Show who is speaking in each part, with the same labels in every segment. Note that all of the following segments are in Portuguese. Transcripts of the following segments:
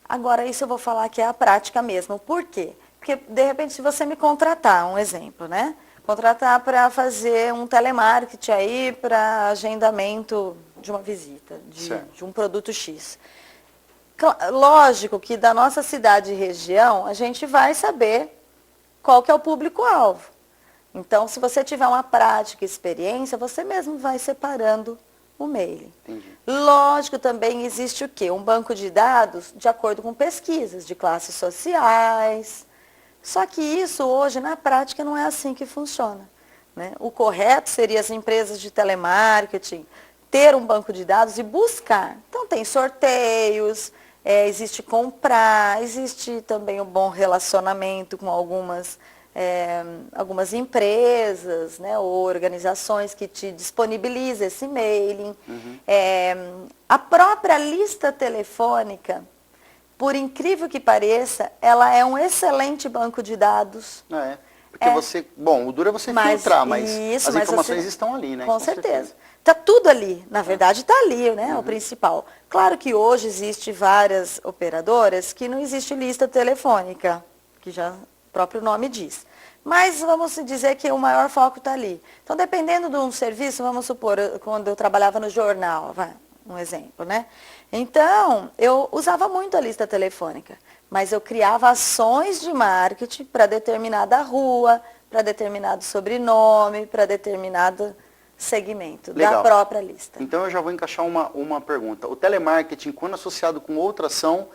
Speaker 1: Agora, isso eu vou falar que é a prática mesmo. Por quê? Porque, de repente, se você me contratar, um exemplo, né? Contratar para fazer um telemarketing aí para agendamento de uma visita, de um produto X. Lógico que da nossa cidade e região, a gente vai saber qual que é o público-alvo. Então, se você tiver uma prática e experiência, você mesmo vai separando o mailing.
Speaker 2: Entendi.
Speaker 1: Lógico, também existe o quê? Um banco de dados de acordo com pesquisas de classes sociais. Só que isso hoje, na prática, não é assim que funciona, né? O correto seria as empresas de telemarketing ter um banco de dados e buscar. Então, tem sorteios, existe comprar, existe também um bom relacionamento com algumas empresas, né, ou organizações que te disponibilizam esse mailing. A própria lista telefônica, por incrível que pareça, ela é um excelente banco de dados.
Speaker 2: Porque você, bom, o duro é você filtrar, mas as informações estão ali, né?
Speaker 1: Com certeza. Está tudo ali, na verdade está ali, né, o principal. Claro que hoje existe várias operadoras que não existe lista telefônica, que já o próprio nome diz. Mas vamos dizer que o maior foco está ali. Então, dependendo de um serviço, vamos supor, quando eu trabalhava no jornal, um exemplo, né? Então, eu usava muito a lista telefônica, mas eu criava ações de marketing para determinada rua, para determinado sobrenome, para determinado segmento da própria lista.
Speaker 2: Então, eu já vou encaixar uma pergunta. O telemarketing, quando associado com outra ação,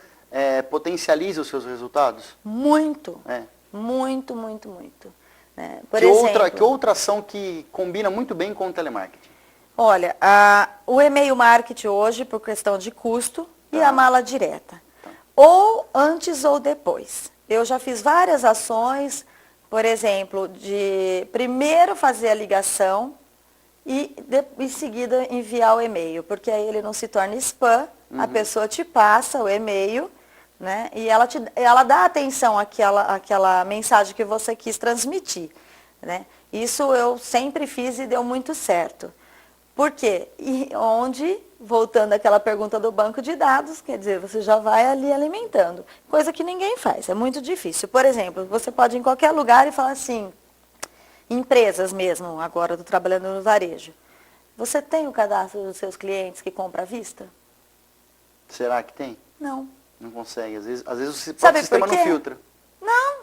Speaker 2: potencializa os seus resultados?
Speaker 1: Muito. Muito, muito, muito. Por
Speaker 2: exemplo, que outra ação que combina muito bem com o telemarketing?
Speaker 1: Olha, o e-mail marketing hoje, por questão de custo, e a mala direta. Ou antes ou depois. Eu já fiz várias ações, por exemplo, de primeiro fazer a ligação e em seguida enviar o e-mail, porque aí ele não se torna spam, a pessoa te passa o e-mail, né? E ela dá atenção àquela mensagem que você quis transmitir, né? Isso eu sempre fiz e deu muito certo. Por quê? E voltando àquela pergunta do banco de dados, quer dizer, você já vai ali alimentando. Coisa que ninguém faz, é muito difícil. Por exemplo, você pode ir em qualquer lugar e falar assim, empresas mesmo, agora eu estou trabalhando no varejo. Você tem o cadastro dos seus clientes que compra à vista?
Speaker 2: Será que tem?
Speaker 1: Não.
Speaker 2: Não consegue. Às vezes o sistema não filtra.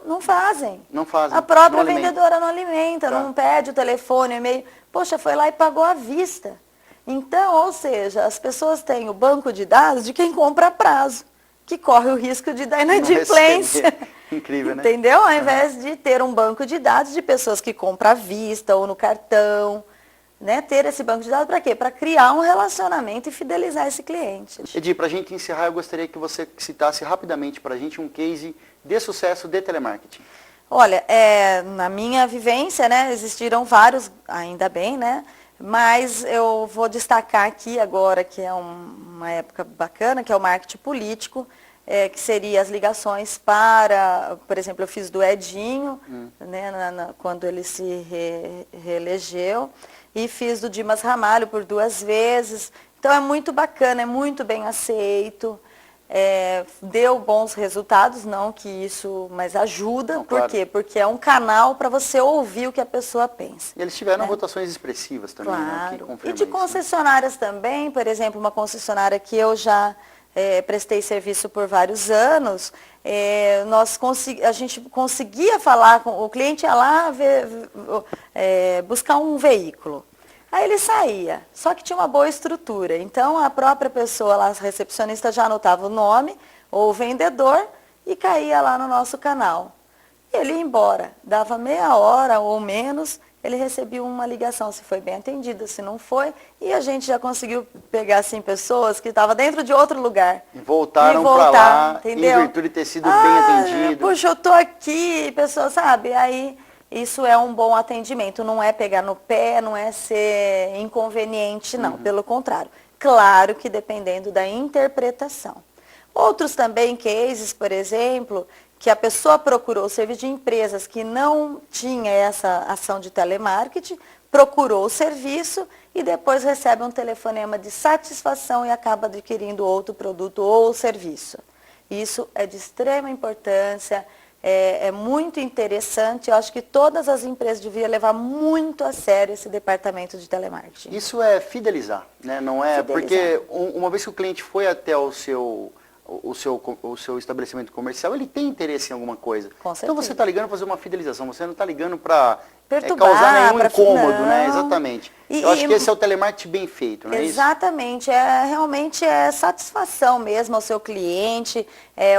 Speaker 1: Não fazem.
Speaker 2: Não fazem.
Speaker 1: A própria vendedora não alimenta, não pede o telefone, o e-mail. Poxa, foi lá e pagou à vista. Então, ou seja, as pessoas têm o banco de dados de quem compra a prazo, que corre o risco de dar inadimplência.
Speaker 2: Incrível, né?
Speaker 1: Entendeu? Ao invés de ter um banco de dados de pessoas que compram à vista ou no cartão. Né, ter esse banco de dados para quê? Para criar um relacionamento e fidelizar esse cliente.
Speaker 2: Edi, para a gente encerrar, eu gostaria que você citasse rapidamente para a gente um case de sucesso de telemarketing.
Speaker 1: Olha, na minha vivência, né, existiram vários, ainda bem, né, mas eu vou destacar aqui agora, que é uma época bacana, que é o marketing político, que seria as ligações para, por exemplo, eu fiz do Edinho, né, quando ele se reelegeu, e fiz do Dimas Ramalho por 2 vezes. Então é muito bacana, é muito bem aceito, deu bons resultados, não que isso, mas ajuda.
Speaker 2: Não,
Speaker 1: por quê? Porque é um canal para você ouvir o que a pessoa pensa.
Speaker 2: E eles tiveram votações expressivas também, né, que confirmam
Speaker 1: e de concessionárias também, por exemplo, uma concessionária que eu já prestei serviço por vários anos, a gente conseguia falar com o cliente, ia lá buscar um veículo. Aí ele saía, só que tinha uma boa estrutura. Então a própria pessoa lá, a recepcionista, já anotava o nome ou o vendedor e caía lá no nosso canal. E ele ia embora, dava meia hora ou menos, ele recebia uma ligação, se foi bem atendida, se não foi, e a gente já conseguiu pegar assim, pessoas que estavam dentro de outro lugar.
Speaker 2: E voltaram para lá, entendeu? Em virtude de ter sido bem atendido.
Speaker 1: Puxa, eu estou aqui, pessoa, sabe? Aí isso é um bom atendimento, não é pegar no pé, não é ser inconveniente, não, pelo contrário. Claro que dependendo da interpretação. Outros também cases, por exemplo, que a pessoa procurou o serviço de empresas que não tinha essa ação de telemarketing, procurou o serviço e depois recebe um telefonema de satisfação e acaba adquirindo outro produto ou serviço. Isso é de extrema importância, é muito interessante. Eu acho que todas as empresas deviam levar muito a sério esse departamento de telemarketing.
Speaker 2: Isso é fidelizar, né? Não é
Speaker 1: Fidelizar.
Speaker 2: porque uma vez que o cliente foi até o seu estabelecimento comercial, ele tem interesse em alguma coisa.
Speaker 1: Com
Speaker 2: Então
Speaker 1: certeza.
Speaker 2: você está ligando para fazer uma fidelização, você não está ligando para
Speaker 1: Perturbar,
Speaker 2: causar nenhum
Speaker 1: pra-
Speaker 2: incômodo,
Speaker 1: não.
Speaker 2: né? Exatamente. Eu acho que esse é o telemarketing bem feito, não é isso?
Speaker 1: Exatamente, realmente é satisfação mesmo ao seu cliente,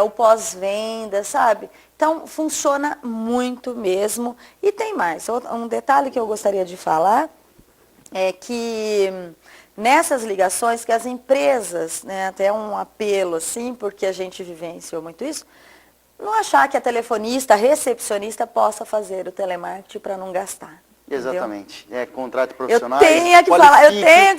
Speaker 1: o pós-venda, sabe? Então, funciona muito mesmo. E tem mais, um detalhe que eu gostaria de falar é que nessas ligações que as empresas, né, até um apelo assim, porque a gente vivenciou muito isso, não achar que a telefonista, a recepcionista possa fazer o telemarketing para não gastar. Entendeu?
Speaker 2: Exatamente. Contrato
Speaker 1: Eu
Speaker 2: profissional.
Speaker 1: tenho que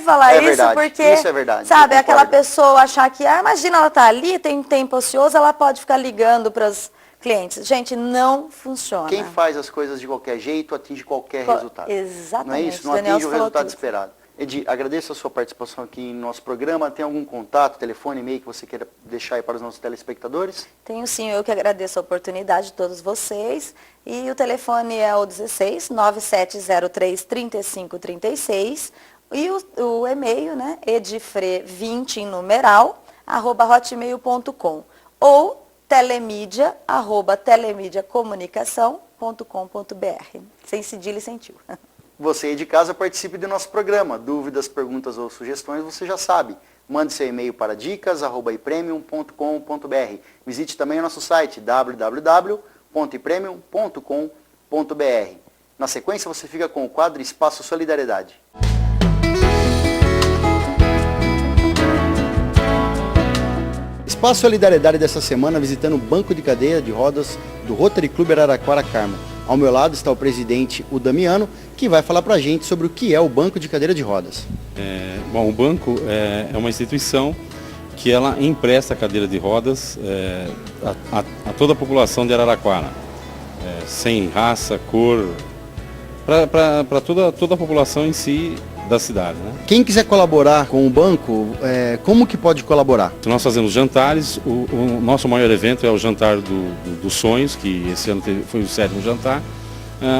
Speaker 1: falar isso
Speaker 2: verdade.
Speaker 1: porque,
Speaker 2: Isso é verdade.
Speaker 1: sabe,
Speaker 2: eu
Speaker 1: aquela
Speaker 2: concordo.
Speaker 1: pessoa achar que, imagina, ela tá ali, tem um tempo ocioso, ela pode ficar ligando para os clientes. Gente, não funciona.
Speaker 2: Quem faz as coisas de qualquer jeito atinge qualquer resultado.
Speaker 1: Exatamente.
Speaker 2: Não é isso? Não
Speaker 1: Daniel
Speaker 2: atinge o
Speaker 1: falou
Speaker 2: resultado
Speaker 1: tudo.
Speaker 2: esperado. Edi, agradeço a sua participação aqui em nosso programa. Tem algum contato, telefone, e-mail que você queira deixar aí para os nossos telespectadores?
Speaker 1: Tenho sim, eu que agradeço a oportunidade de todos vocês. E o telefone é o 16 9703 3536 e o e-mail, né, edifre20 em numeral, @hotmail.com ou telemídia@telemídiacomunicação.com.br. Sem cedilha e sem tio.
Speaker 2: Você aí de casa participe do nosso programa. Dúvidas, perguntas ou sugestões, você já sabe. Mande seu e-mail para dicas@ipremium.com.br. Visite também o nosso site www.ipremium.com.br. Na sequência, você fica com o quadro Espaço Solidariedade. Espaço Solidariedade dessa semana visitando o banco de cadeira de rodas do Rotary Club Araraquara Carmo. Ao meu lado está o presidente, o Damiano, que vai falar para a gente sobre o que é o banco de cadeira de rodas.
Speaker 3: Bom, o banco é uma instituição que ela empresta cadeira de rodas a toda a população de Araraquara, sem raça, cor, para toda a população em si da cidade, né?
Speaker 2: Quem quiser colaborar com o banco, como que pode colaborar?
Speaker 3: Nós fazemos jantares, o nosso maior evento é o Jantar dos Sonhos, que esse ano foi o 7º jantar,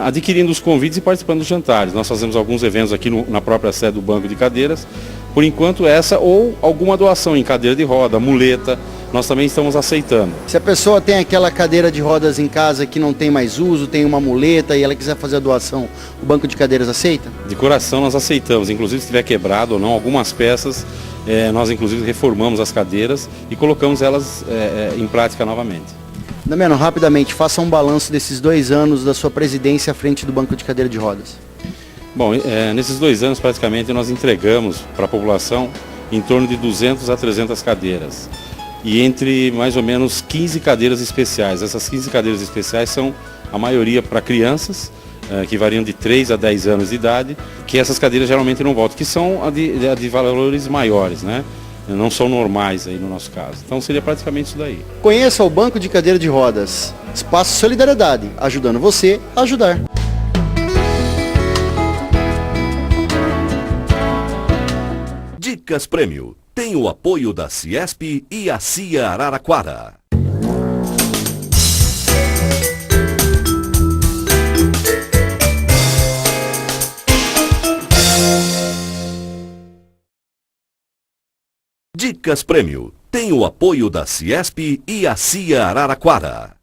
Speaker 3: adquirindo os convites e participando dos jantares. Nós fazemos alguns eventos aqui na própria sede do Banco de Cadeiras, por enquanto essa ou alguma doação em cadeira de roda, muleta, nós também estamos aceitando.
Speaker 2: Se a pessoa tem aquela cadeira de rodas em casa que não tem mais uso, tem uma muleta e ela quiser fazer a doação, o banco de cadeiras aceita?
Speaker 3: De coração nós aceitamos, inclusive se tiver quebrado ou não, algumas peças, nós inclusive reformamos as cadeiras e colocamos elas em prática novamente.
Speaker 2: Damiano, rapidamente, faça um balanço desses 2 anos da sua presidência à frente do banco de cadeira de rodas.
Speaker 3: Bom, nesses 2 anos praticamente nós entregamos para a população em torno de 200 a 300 cadeiras. E entre mais ou menos 15 cadeiras especiais. Essas 15 cadeiras especiais são a maioria para crianças, que variam de 3 a 10 anos de idade, que essas cadeiras geralmente não voltam, que são a de valores maiores, né? Não são normais aí no nosso caso. Então seria praticamente isso daí.
Speaker 2: Conheça o banco de cadeira de rodas. Espaço Solidariedade, ajudando você a ajudar.
Speaker 4: Dicas Prêmio tem o apoio da Ciesp e a CIA Araraquara. Dicas Prêmio tem o apoio da Ciesp e a CIA Araraquara.